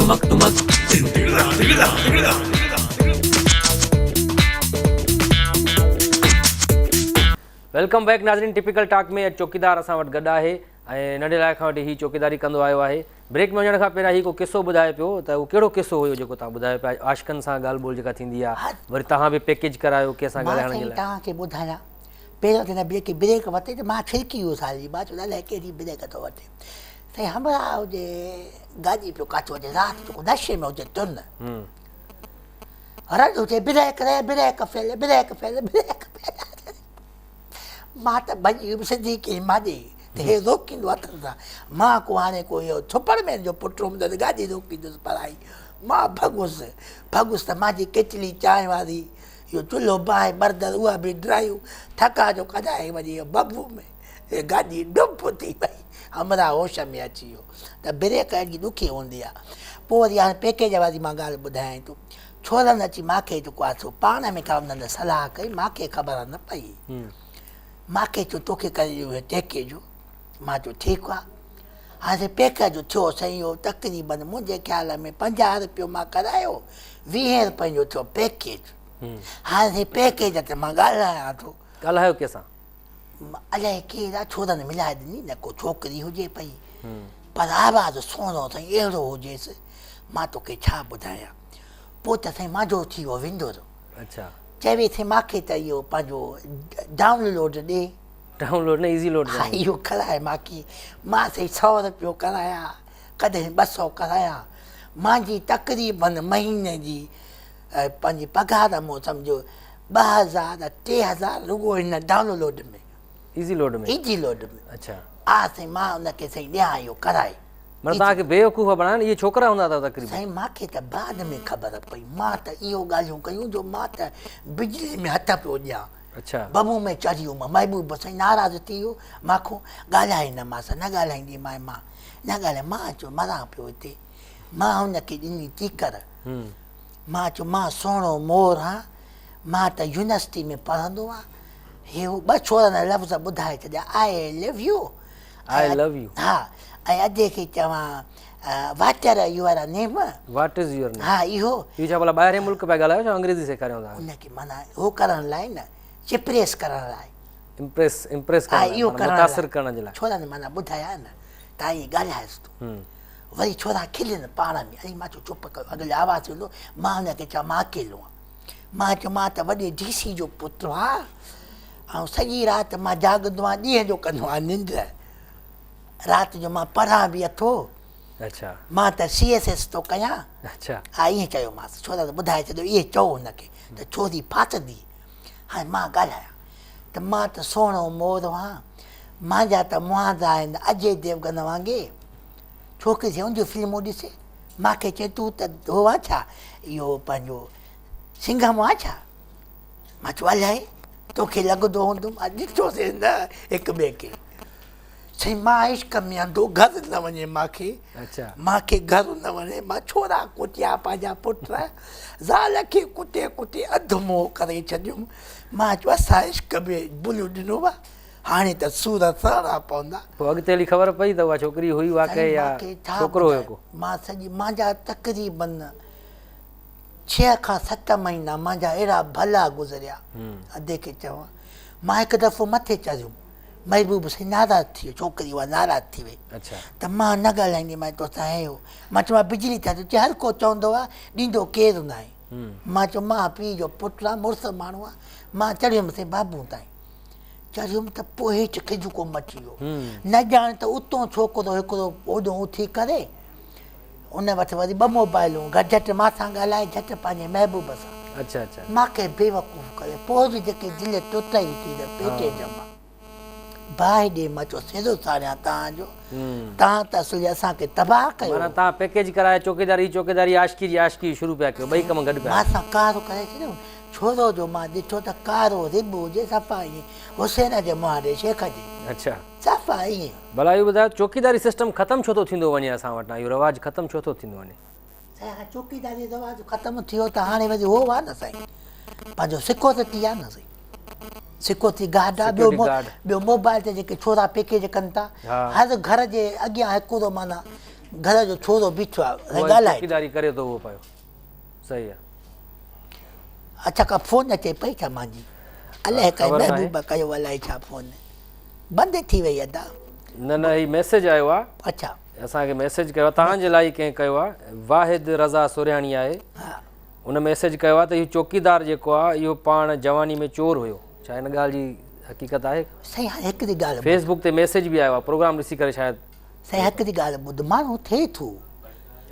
Welcome back नाज़रीन। Typical talk में चौकीदार असां वटि गॾु आहे ऐं नंढे लाइ खां वठी हीअ चौकीदारी कंदो आयो आहे। ब्रेक में वञण खां पहिरियां हीअ को किसो ॿुधाए पियो त उहो कहिड़ो किसो हुयो जेको तव्हां ॿुधायो पिया? आशिकनि सां ॻाल्हि ॿोल जेका थींदी आहे, वरी तव्हां बि पैकेज करायो कंहिंसां ॻाल्हाइण जे लाइ। तव्हांखे ॿुधायां, पहिरियों त ब्रेक वरिते त मां छिड़की वियुसि हाली, मां चयो अलाए कहिड़ी ब्रेक थो वठे। साईं हमरा हुजे गाॾी पियो काचो अचे, राति जो नशे में हुजे तुन रड हुजे, ब्रेक रे brake fail brake fail brake fail. मां त भॼी वियुमि सिधी की माॾे त हे रोकींदो हथनि सां। मां को हाणे को इहो सुपरमैन जो पुटु हूंदो त गाॾी रोकींदुसि पढ़ाई। मां भॻुसि त मुंहिंजी केतली चांहि वारी इहो चुल्हो बाहि बर्दर उहा बि ड्राइव थका जो कढाए वञी इहो बबू में हे गाॾी डुब थी वई। हमरा होश में अची वियो त ब्रेक एॾी ॾुखी हूंदी आहे। पोइ वरी हाणे पैकेज वारी मां ॻाल्हि ॿुधायां थो। छोरनि अची मूंखे जेको आहे पाण में का उन्हनि सलाह कई, मूंखे ख़बर न पई। मूंखे चयो तोखे करे ॾियो पैकेज जो। मां चयो ठीकु आहे। हाणे पैकेज थियो साईं, इहो तक़रीबन मुंहिंजे ख़्याल में 50 रुपयो मां करायो, 20 रुपए जो थियो पैकेज। हाणे पैकेज ते मां ॻाल्हायां थो। ॻाल्हायो कंहिंसां? अलाए केरु आहे, छोरनि मिलाए ॾिनी न, को छोकिरी हुजे पई, पर आवाज़ सुहिणो साईं अहिड़ो हुजेसि, मां तोखे छा ॿुधायां। पोइ त साईं मुंहिंजो थी वियो विंदुर। अच्छा, चवे थी मूंखे त इहो पंहिंजो डाउनलोड ॾे। डाउनलोड न ईज़ी लोड? हा, इहो कराए मूंखे। मां साईं 100 रुपयो कराया, कॾहिं 200 कराया। मुंहिंजी तक़रीबन महीने जी पंहिंजी पघार मूं सम्झो 2000 3000 रुगो हिन डाउनलोड में, ईज़ी लोड में। ईज़ी लोड में। अच्छा, हा साईं, मां हुनखे साईं ॾियां इहो कराए। मतलब तव्हांखे बेवकूफ़ बणाइनि इहे छोकिरा हूंदा अथव तक़रीबन? साईं मूंखे त बाद में ख़बर पई। मां त इहो ॻाल्हियूं कयूं जो मां त बिजली में हथ पियो ॾियां। अच्छा, बबू में चढ़ी वियुमि। महबूब साईं नाराज़ थी वियो, मांखो ॻाल्हाए न मांसि, न ॻाल्हाईंदी मां न ॻाल्हाए। मां चयो मरां पियो हिते। मां हुनखे ॾिनी टीकर। मां चयो मां सुहिणो मोर हा, मां त यूनिवर्सिटी में पढ़ंदो आहियां। हे 2 छोरनि लफ़्ज़ ॿुधाए छॾिया, I love you. I love you. हा, ऐं अॼु खे चवां what are your name. What is your name? हा, इहो छा भला ॿाहिरि मुल्क पिया ॻाल्हायो छा अंग्रेज़ी सेखारियो था? हुनखे माना हो करण लाइ न, चिप्रेस करण लाइ, इम्प्रेस हा, इहो मुतासिर करण जे लाइ। छोरनि माना ॿुधाया न तव्हां ईअं ॻाल्हाएसि तूं। वरी छोरा खिलनि पाण में। अरे मां चयो चुप कयो, अॻिले आवाज़ वेंदो। मां हुनखे चवां मां अकेलो आहियां। मां चयो मां त वॾे DC जो पुटु आहे, ऐं सॼी राति मां जाॻंदो आहियां, ॾींहं जो कंदो आहियां निंड, राति जो मां पढ़ां बि अथो। अच्छा, मां त CSS थो कयां। अच्छा, हा, ईअं चयोमांसि। छोरा त ॿुधाए छॾियो, इहे चओ हुनखे त छोरी फासंदी। हाणे मां ॻाल्हायां त मां त सुहिणो मोर आहियां, मुंहिंजा त मुहांदा आहिनि अजय देवगन वांगुरु। छोकिरी चई हुनजूं फिल्मूं ॾिसे। मूंखे चए तूं त हो आहे छा, इहो पंहिंजो सिंघम आहे छा? मां चयो अलाए, तोखे लॻंदो हूंदो। मां ॾिठोसीं न हिक ॿिए खे। साईं मां इश्क में अंधो, घर न वञे मूंखे। अच्छा, मूंखे घर न वञे। मां छोरा कुटिया पंहिंजा पुट, ज़ाल खे कुटे कुटे अधु मोह करे छॾियुमि। मां चयो असां इश्क में भुलियूं ॾिनो आहे, हाणे त सूर सहिणा पवंदा। पोइ अॻिते हली ख़बर पई त उहा छोकिरी हुई वाक़ई या छोकिरो हुयो को? मां सॼी मुंहिंजा तक़रीबन 6 खां 7 महीना मुंहिंजा अहिड़ा भला गुज़रिया। अधे खे चवां, मां हिकु दफ़ो मथे चढ़ियुमि, महबूब साईं नाराज़ थी वियो, छोकिरी उहा नाराज़ थी वई। अच्छा, त मां न ॻाल्हाईंदी मां तोसां हे हो। मां चयो मां बिजली था चए हर को चवंदो आहे ॾींदो केरु न आहे। मां चयो मां पीउ जो पुटु आहे, मुड़ुसु माण्हू आहे। मां चढ़ियुमि साईं बाबू ताईं, चढ़ियुमि त पोइ हेठि खिजको मची वियो। न ॼाण त उतां छोकिरो हिकिड़ो ओॾो उथी करे उन वटि वरी 2 मोबाइलूं, झटि मां सां ॻाल्हाए, झटि पंहिंजे महबूब सां। अच्छा, अच्छा, मूंखे बेवकूफ़ करे। पोइ बि जेके दिलि टुटाई थी त पेटे ॼमा बाहि ॾे। मां चयो सिधो साड़ियां तव्हांजो, तव्हां त असुली असांखे तबाह कयो। माना तव्हां पैकेज कराए चौकीदारी आशिकी जी आशिकी शुरू पिया कयो, ॿई कम गॾु पिया? मां सां कारो करे छॾियो। छोरो जो मां ॾिठो त कारो रिब हुजे, सफ़ा ईअं हुसैन जे मुहारे शेख जे। अच्छा, सफ़ा ईअं। भला इहो ॿुधायो चौकीदारी सिस्टम ख़तमु छो थो थींदो वञे असां वटां? इहो रवाजु ख़तमु छो थो थींदो वञे? साईं चौकीदारी रवाजु ख़तमु थियो त हाणे वरी हो आहे न साईं, पंहिंजो सिक्योरिटी आहे न साईं। सिक्योरिटी गार्ड आहे। ॿियो मोबाइल ते जेके छोरा पैकेज कनि था, हर घर जे अॻियां हिकिड़ो माना घर जो छोरो बीठो आहे उहा ॻाल्हाए चौकीदारी करे थो उहो पियो सही आहे अच्छा का फोन अचे पई छा मुंहिंजी अलाए काई ख़बर नाहे। महबूबा कयो अलाए छा फोन बंदि थी वई अदा न न हीउ मैसेज आयो आहे अच्छा असांखे मैसेज कयो आहे तव्हांजे लाइ कंहिं कयो आहे वाहिद रज़ा सुरियाणी आहे हा उन मैसेज कयो आहे त इहो चौकीदार जेको आहे इहो पाण जवानी में चोर हुयो छा हिन ॻाल्हि जी हक़ीक़त आहे साईं हाणे हिकिड़ी ॻाल्हि फेसबुक ते मैसेज बि आयो आहे प्रोग्राम ॾिसी करे शायदि साईं हिकिड़ी ॻाल्हि ॿुध माण्हू थिए थो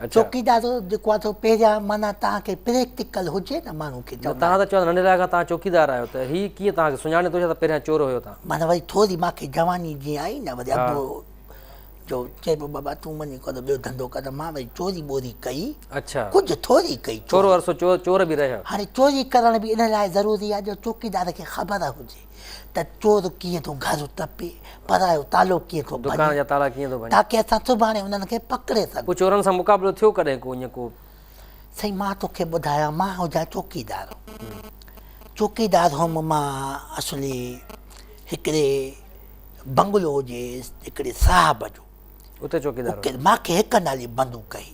अच्छा चौकीदार जेको आहे पहिरियां माना तव्हांखे प्रैक्टिकल हुजे न माण्हू खे न तव्हां त चओ नंढे लाइ खां तव्हां चौकीदार आहियो त हीउ कीअं तव्हांखे सुञाणे थो छा त पहिरियां चोर हुयो तव्हां माना वरी थोरी मूंखे जवानी जीअं आई न वरी अॻो जो चए पियो बाबा तूं वञी कर ॿियो धंधो कर मां वरी चोरी ॿोरी कई अच्छा कुझु थोरी कई थोरो अरसो चोर बि रहिया हाणे चोरी करण बि इन लाइ ज़रूरी आहे जो चौकीदार खे ख़बर हुजे त चोर कीअं थो घर टपे परायो तालो कीअं थो दुकान भञे जा ताला कीअं थो वञे ताकी असां सुभाणे उन्हनि खे पकिड़े सघूं पोइ चोरनि सां मुक़ाबिलो थियो कॾहिं को ईअं को साईं मां तोखे ॿुधायां मां हुजां चौकीदार चौकीदार हुअमि मां असुली हिकिड़े बंगलो हुजे हिकिड़े साहब जो उते चौकीदार हुयो। मूंखे हिकु नाली बंदूक कई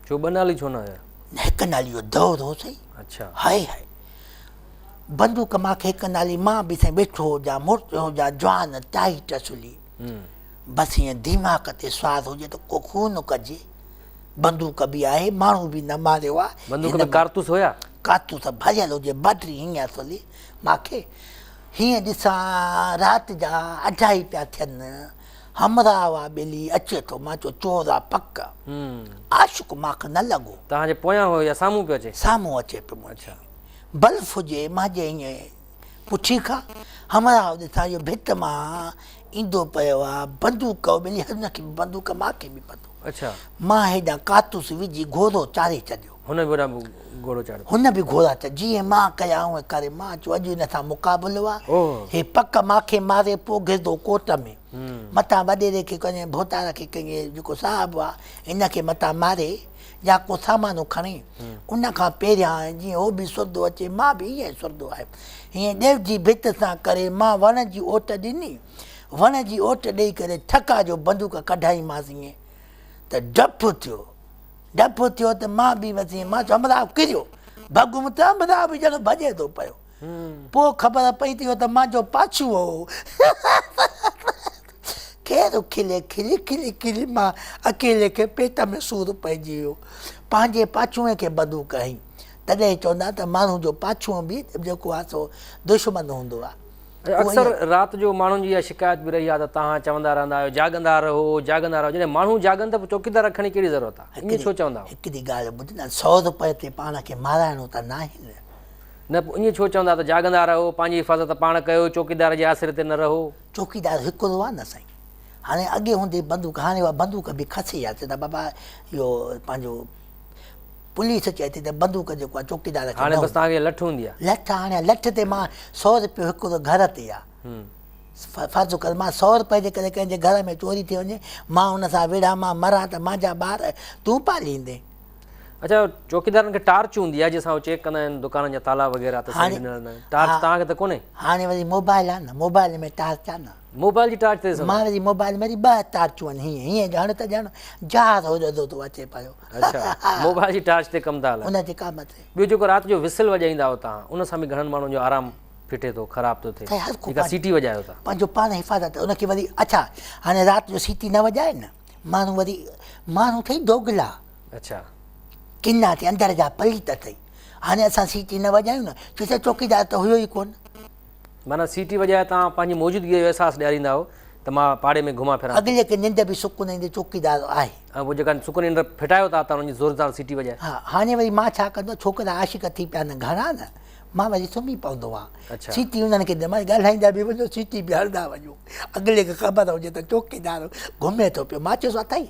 छो ॿ नाली छो न हुया हिकु नाली जो दौर हो सही अच्छा हाय हाय बंदूक मूंखे हिकु नाली मां बि साईं वेठो हुजां मोटो हुजां जवान टाइट असुली बसि हीअं दिमाग़ ते स्वार हुजे त को खून कजे बंदूक बि आहे माण्हू बि न मारियो आहे बंदूक में कारतूस हुया कारतूस भरियल हुजे बैटरी हीअं असुली मूंखे हीअं ॾिसां राति जा 2:30 पिया थियनि हमरा हुआ ॿेली अचे थो मां चयो चोर आहे पक आशिक़ मूंखे न लॻो तव्हांजे पोयां हुयो या साम्हूं पियो अचे साम्हूं अचे पियो अच्छा बल्फ हुजे मां जे ईअं पुछी खां हमरा ॾिसां इहो भित मां ईंदो पियो आहे बंदूक ॿेली हुनखे बि बंदूक मूंखे बि पतो अच्छा मां हेॾां कारतूस विझी घोड़ो चाढ़े छॾियो हुन बि होॾां घोड़ो चाढ़ियो हुन बि घोड़ा जीअं मां कया हूअं करे मां चयो अॼु हिन सां मुक़ाबिलो आहे ओह हे पक मूंखे मारे पोइ घिरंदो कोर्ट में मथां वॾेरे खे कंहिं भोतार खे कंहिं जेको साहिबु आहे हिनखे मथां मारे या को सामानो खणे उन खां पहिरियां जीअं उहो बि सुरदो अचे मां बि ईअं सुरदो आहे हीअं ॾेव जी भित सां करे मां वण जी ओट ॾिनी वण जी ओट ॾेई करे ठका जो बंदूक कढाईमांसि ईअं त डपु थियो त मां बि वसी मां चयो अमराव किरियो भॻुम त अमराव बि ॼण भॼे थो पियो पोइ ख़बर पई थियो त मुंहिंजो पाछू हो केरु खिले खिली खिली खिली मां अकेले खे पेट में सूरु पइजी वियो पंहिंजे पाछूअ खे बंदूक हईं तॾहिं चवंदा त माण्हू जो पाछूअ बि जेको आहे सो दुश्मन हूंदो आहे अक्सर राति जो माण्हुनि जी इहा शिकायत बि रही आहे त तव्हां चवंदा रहंदा आहियो जाॻंदा रहो जॾहिं माण्हू जाॻनि त पोइ चौकीदार रखण जी कहिड़ी ज़रूरत आहे ईअं छो चवंदा आहियो हिकिड़ी ॻाल्हि ॿुध न 100 रुपए ते पाण खे माराइणो त न आहे न पोइ ईअं छो चवंदा त जाॻंदा रहो पंहिंजी हिफ़ाज़त पाण कयो चौकीदार जे आसिरे ते न रहो चौकीदार हिकिड़ो आहे न साईं हाणे अॻे हूंदी बंदूक हाणे उहा बंदूक बि खसी आहे चवंदा बाबा इहो पंहिंजो पुलिस चए थी त बंदूक जेको आहे चौकीदार खे हाणे बसि तव्हांखे लठ हूंदी आहे लठ हाणे लठ ते मां 100 रुपयो हिकिड़ो घर ते आहे फर्ज़ु कर मां 100 रुपए जे करे कंहिंजे घर में चोरी थी वञे मां हुन सां विढ़ा मां मरां त मुंहिंजा ॿार तूं पालींदे अच्छा चौकीदारनि खे टार्च हूंदी आहे जंहिंसां चेक कंदा आहिनि दुकान जा ताला वग़ैरह त सही ॾिनल न टार्च तव्हांखे त कोन्हे हाणे वरी मोबाइल आहे न मोबाइल में टार्च आहे न मोबाइल जी टार्च ते मां वरी मोबाइल में वरी 2 टार्चूं आहिनि हीअं ॼण त ॼण जहाज़ उॾंदो थो अचे पियो अच्छा मोबाइल जी टार्च ते कमु था हलायो उनजे कम ते ॿियो जेको राति जो विसल वॼाईंदा हो तव्हां उन सां बि घणनि माण्हुनि जो आराम फिटे थो ख़राब थो थिए हर को जेका सीटी वॼायो था पंहिंजो पाण हिफ़ाज़त उनखे वरी अच्छा हाणे राति जो सीटी न वॼाए न माण्हू वरी माण्हू अथई दोगला अच्छा किना ते अंदर जा पलीत अथई हाणे असां सीटी न वॼायूं न छो त चौकीदार त हुयो ई कोन माना सीटी वॼाए तव्हां पंहिंजी मौजूदगीअ जो अहसासु ॾियारींदा हो त मां पाड़े में घुमां फिरां अॻिले खे निंड बि सुकून ईंदी चौकीदार आहे ऐं पोइ जेका सुकून निंड फिटायो था त हुनजी ज़ोरदार सीटी वॼाए हा हाणे वरी मां छा कंदो छोकिरा आशिक़ थी पिया न घणा न मां वरी सुम्ही पवंदो आहियां अच्छा सीटी उन्हनि खे मां ॻाल्हाईंदा बि वञो सीटी बि हलंदा वञो अॻिले खे ख़बर हुजे त चौकीदार घुमे थो पियो मां चयोसि अथई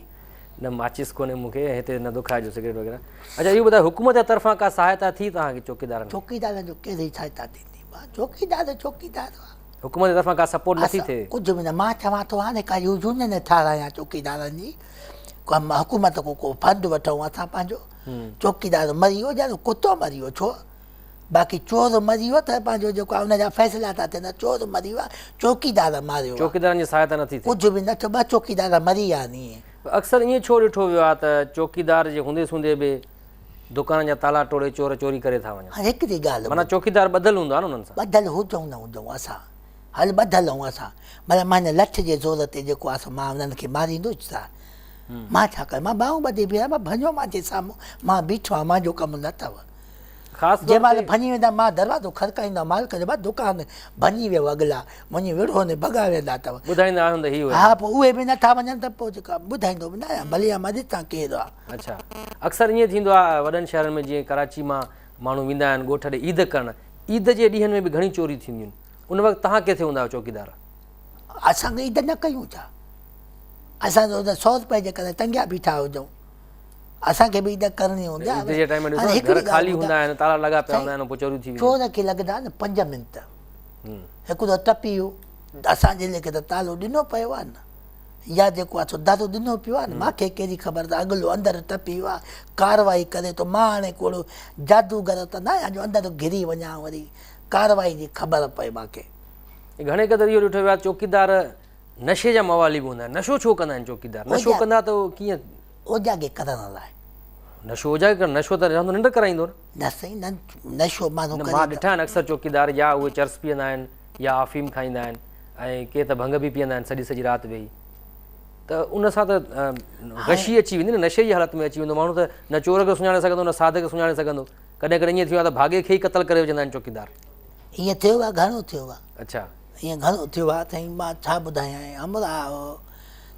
न माचिस कोन्हे मूंखे हिते न दुखाइजो सिगरेट वग़ैरह अच्छा इहो ॿुधायो हुकूमत जे तरफ़ां का सहायता थी तव्हांखे चौकीदारनि चौकीदार जो कहिड़ी सहायता थींदी चौकीदार चौकीदार हुकूमत जे तरफ़ां का सपोर्ट नथी थिए कुझु बि न मां चवां थो हाणे का यूनियन ठारायां चौकीदारनि जी हुकूमत को फंड वठूं असां पंहिंजो चौकीदार मरी वियो ॼण कुतो मरी वियो छो बाक़ी चोर मरी वियो त पंहिंजो जेको आहे हुनजा फ़ैसिला था थियनि चोर मरी वियो आहे चौकीदार मारियो चौकीदारनि जी सहायता नथी थिए कुझु बि न थियो 2 चौकीदार मरी विया नी अक्सर ईअं छो ॾिठो वियो आहे त चौकीदार जे हूंदे सूंदे बि दुकान जा ताला टोड़े चोर चोरी करे था वञनि? हाणे हिकिड़ी ॻाल्हि माना चौकीदार ॿधल हूंदो आहे न उन्हनि सां? ॿधल हुजूं न हुजूं असां हल ॿधल ऐं असां माना मां हिन लठ जे ज़ोर ते जेको आहे मां उन्हनि खे मारींदुसि छा? मां छा कयां? मां ॿाहूं ॿधी बीहां, मां भञो मुंहिंजे साम्हूं, मां बीठो आहियां, मुंहिंजो कमु न अथव। ख़ासि जंहिं महिल भञी वेंदा मां दरवाज़ो खड़काईंदो मालिक जो बसि दुकान भञी वियो अॻिला मुंहिंजी विड़ो ने भॻा वेंदा अथव। ॿुधाईंदा आहियो त हीउ हा पोइ उहे बि नथा वञनि त पोइ जेका ॿुधाईंदो बि न आहियां भले मां ॾिसां केरु आहे। अच्छा, अक्सर ईअं थींदो आहे वॾनि शहरनि में, जीअं कराची मां माण्हू वेंदा आहिनि ॻोठ ॾे ईद करणु, ईद जे ॾींहंनि में बि घणी चोरी थींदियूं आहिनि। उन वक़्तु तव्हां किथे हूंदा आहियो चौकीदार? असांखे ईद न कयूं छा? असां त 100 रुपए जे करे टंगिया बीठा हुजूं, असांखे बि ईद करणी हूंदी आहे। ईद जे टाइम में ॾिसो घर ख़ाली हूंदा आहिनि, ताला लॻा पिया हूंदा आहिनि, पोइ चोरी थी वेंदियूं। चोर खे लॻंदा न 5 मिंट, हिकिड़ो टपी वियो असांजे लेखे त तालो ॾिनो पियो आहे न, या जेको आहे सो दादो ॾिनो पियो आहे न, मूंखे कहिड़ी ख़बर त अॻिलो अंदरि टपी वियो आहे कारवाई करे थो। मां हाणे कोड़ो जादूगर त न आहियां जो अंदरि घिरी वञा वरी कारवाई जी ख़बर पए मूंखे। घणे क़दुरु इहो ॾिठो वियो आहे चौकीदार नशे जा मवाली बि हूंदा आहिनि। नशो छो कंदा आहिनि चौकीदार? नशो कंदा त उहो कीअं? ओजागे करण लाइ। नशो ओजागे कर? नशो त रहंदो निंड कराईंदो न साईं, नशो माण्हू न। मां ॾिठा आहिनि अक्सर चौकीदार या उहे चर्स पीअंदा आहिनि या अफ़ीम खाईंदा आहिनि, ऐं के त भंग बि पीअंदा आहिनि सॼी राति वेही। त उन सां त गशी अची वेंदी न, नशे जी हालत में अची वेंदो माण्हू। त न चोर खे सुञाणे सघंदो न साध खे सुञाणे सघंदो। कॾहिं कॾहिं ईअं थियो आहे त भाॻे खे ई क़तल करे विझंदा आहिनि चौकीदार। ईअं थियो आहे, घणो थियो आहे। अच्छा, ईअं घणो थियो आहे साईं, मां छा ॿुधायां। अमरा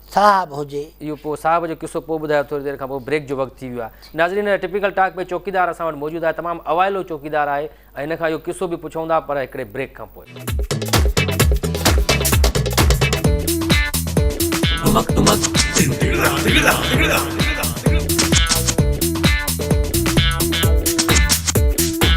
साहब हुजे, इहो पोइ साहब जो किसो पोइ ॿुधायो, थोरी देरि खां पोइ ब्रेक जो वक़्तु थी वियो आहे। नाज़रीन, टिपिकल टॉक में चौकीदार असां वटि मौजूदु आहे, तमामु अवाइलो चौकीदार आहे, ऐं हिन खां इहो किसो बि पुछूं था पर हिकिड़े ब्रेक खां पोइ।